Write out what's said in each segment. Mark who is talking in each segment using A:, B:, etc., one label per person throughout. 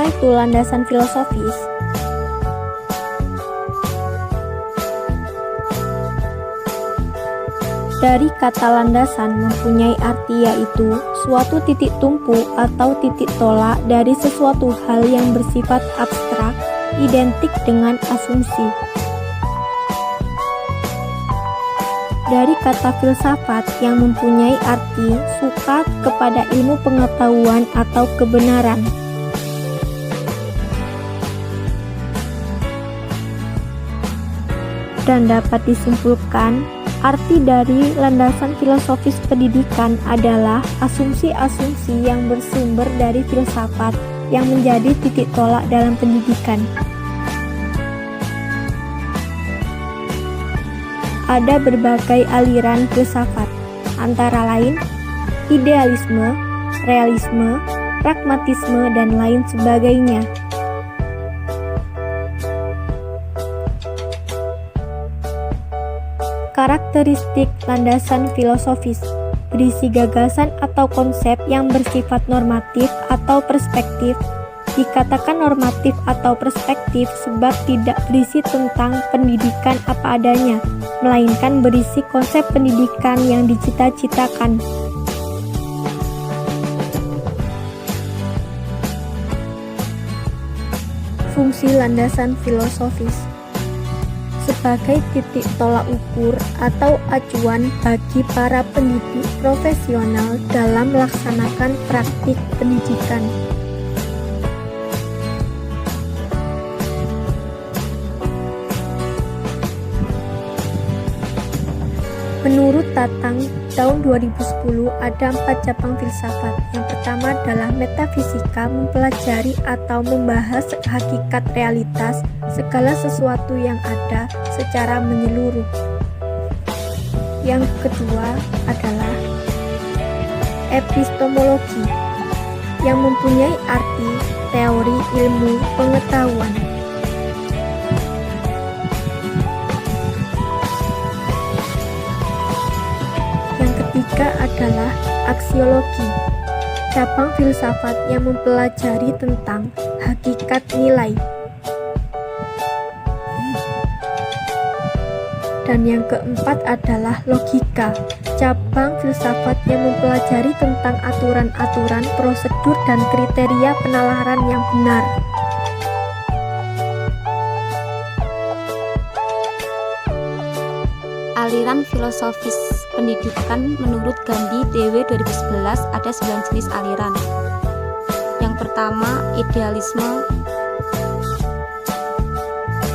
A: Apa itu landasan filosofis? Dari kata landasan mempunyai arti yaitu suatu titik tumpu atau titik tolak dari sesuatu hal yang bersifat abstrak, identik dengan asumsi. Dari kata filsafat yang mempunyai arti suka kepada ilmu pengetahuan atau kebenaran. Dan dapat disimpulkan, arti dari landasan filosofis pendidikan adalah asumsi-asumsi yang bersumber dari filsafat yang menjadi titik tolak dalam pendidikan. Ada berbagai aliran filsafat, antara lain idealisme, realisme, pragmatisme, dan lain sebagainya. Karakteristik landasan filosofis berisi gagasan atau konsep yang bersifat normatif atau perspektif. Dikatakan normatif atau perspektif sebab tidak berisi tentang pendidikan apa adanya, melainkan berisi konsep pendidikan yang dicita-citakan. Fungsi landasan filosofis sebagai titik tolak ukur atau acuan bagi para pendidik profesional dalam melaksanakan praktik pendidikan. Menurut Tatang, tahun 2010 ada 4 cabang filsafat. Yang pertama adalah metafisika, mempelajari atau membahas hakikat realitas segala sesuatu yang ada secara menyeluruh. Yang kedua adalah epistemologi, yang mempunyai arti teori ilmu pengetahuan. Ketiga adalah aksiologi, cabang filsafat yang mempelajari tentang hakikat nilai. Dan yang keempat adalah logika, cabang filsafat yang mempelajari tentang aturan-aturan, prosedur, dan kriteria penalaran yang benar.
B: Aliran filosofis pendidikan menurut Gandhi DW 2011 ada 9 jenis aliran. Yang pertama idealisme,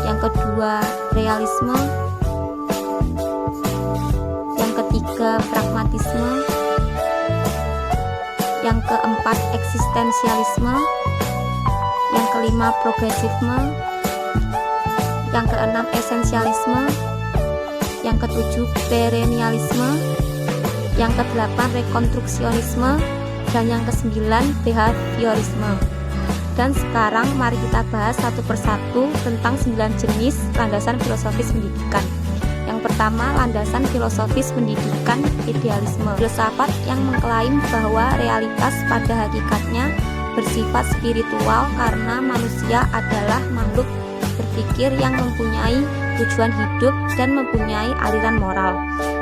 B: yang kedua realisme, yang ketiga pragmatisme, yang keempat eksistensialisme, yang kelima progresisme, yang keenam esensialisme, yang ketujuh perennialisme, yang kedelapan rekonstruksionisme, dan yang kesembilan behaviorisme. Dan sekarang mari kita bahas satu persatu tentang 9 jenis landasan filosofis pendidikan. Yang pertama, landasan filosofis pendidikan idealisme. Filsafat yang mengklaim bahwa realitas pada hakikatnya bersifat spiritual karena manusia adalah makhluk berpikir yang mempunyai tujuan hidup dan mempunyai aliran moral.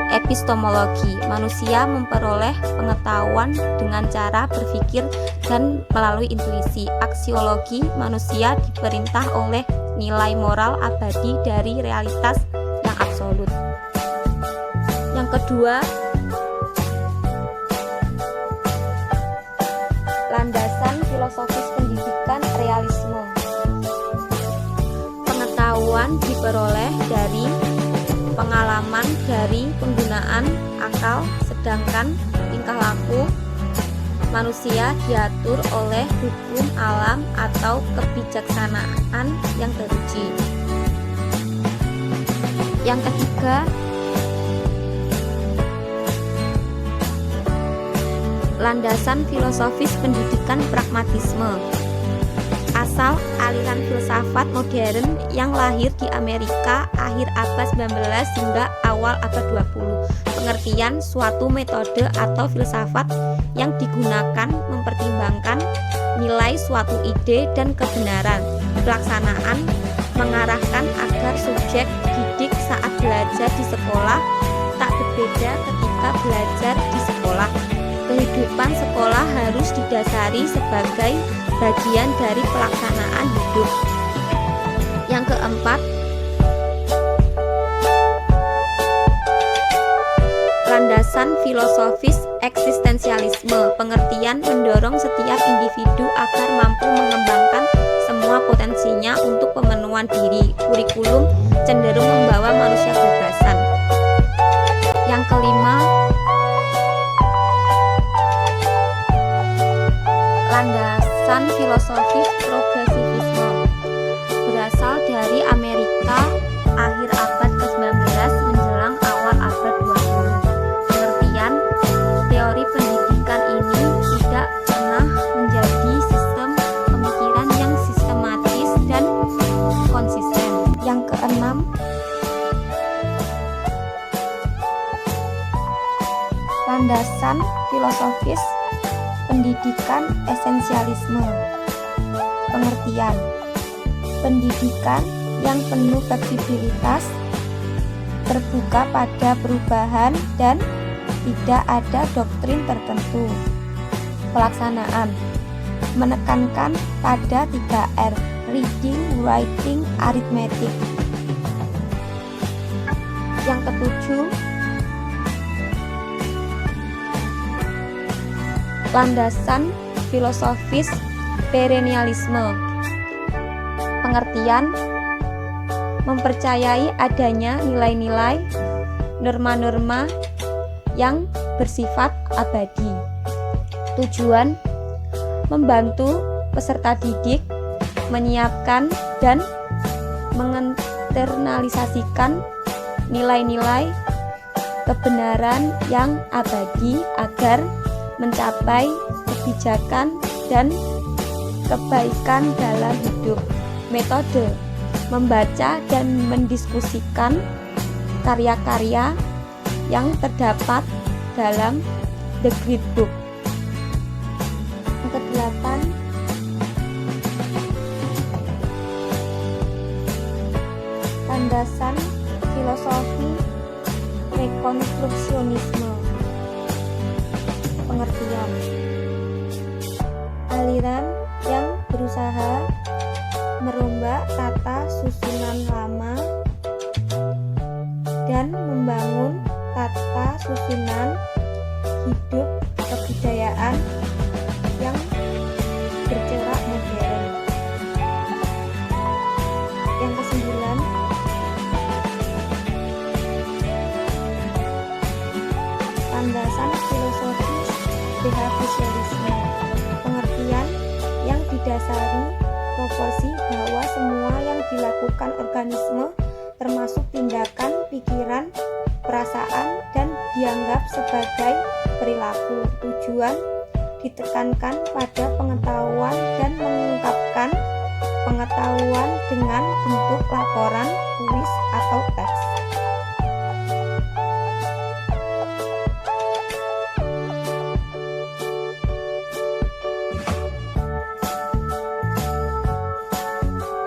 B: Epistemologi, manusia memperoleh pengetahuan dengan cara berpikir dan melalui intuisi. Aksiologi, manusia diperintah oleh nilai moral abadi dari realitas yang absolut. Yang kedua, landasan filosofis pendidikan realisme. Pengetahuan diperoleh dari pengalaman dari penggunaan akal, sedangkan tingkah laku manusia diatur oleh hukum alam atau kebijaksanaan yang teruji. Yang ketiga, landasan filosofis pendidikan pragmatisme. Asal aliran filsafat modern yang lahir di Amerika akhir abad 19 hingga awal abad 20. Pengertian suatu metode atau filsafat yang digunakan mempertimbangkan nilai suatu ide dan kebenaran. Pelaksanaan mengarahkan agar subjek didik saat belajar di sekolah tak berbeda ketika belajar di sekolah. Kehidupan sekolah harus didasari sebagai bagian dari pelaksanaan hidup. Yang keempat, landasan filosofis eksistensialisme. Pengertian mendorong setiap individu agar mampu mengembangkan semua potensinya untuk pemenuhan diri. Kurikulum cenderung membawa manusia kebebasan. Yang kelima, landasan filosofis progresivisme. Berasal dari Amerika akhir abad ke-19 menjelang awal abad 20. Pengertian teori pendidikan ini tidak pernah menjadi sistem pemikiran yang sistematis dan konsisten. Yang keenam, landasan filosofis pendidikan esensialisme. Pengertian pendidikan yang penuh fleksibilitas, terbuka pada perubahan, dan tidak ada doktrin tertentu. Pelaksanaan menekankan pada 3R: reading, writing, arithmetic. Yang ketujuh, landasan filosofis perennialisme. Pengertian mempercayai adanya nilai-nilai, norma-norma yang bersifat abadi. Tujuan membantu peserta didik menyiapkan dan menginternalisasikan nilai-nilai kebenaran yang abadi agar mencapai kebijakan dan kebaikan dalam hidup. Metode membaca dan mendiskusikan karya-karya yang terdapat dalam The Great Book. Yang kedelapan, landasan filosofi rekonstruksionisme. Pengertian aliran yang berusaha merombak tata susunan lama dan membangun tata susunan hidup kebudayaan yang bercorak modern. Yang kesembilan, landasan filosofis behaviorisme. Pengertian yang didasari proporsi bahwa semua yang dilakukan organisme termasuk tindakan, pikiran, perasaan, dan dianggap sebagai perilaku. Tujuan ditekankan pada pengetahuan dan mengungkapkan pengetahuan dengan bentuk laporan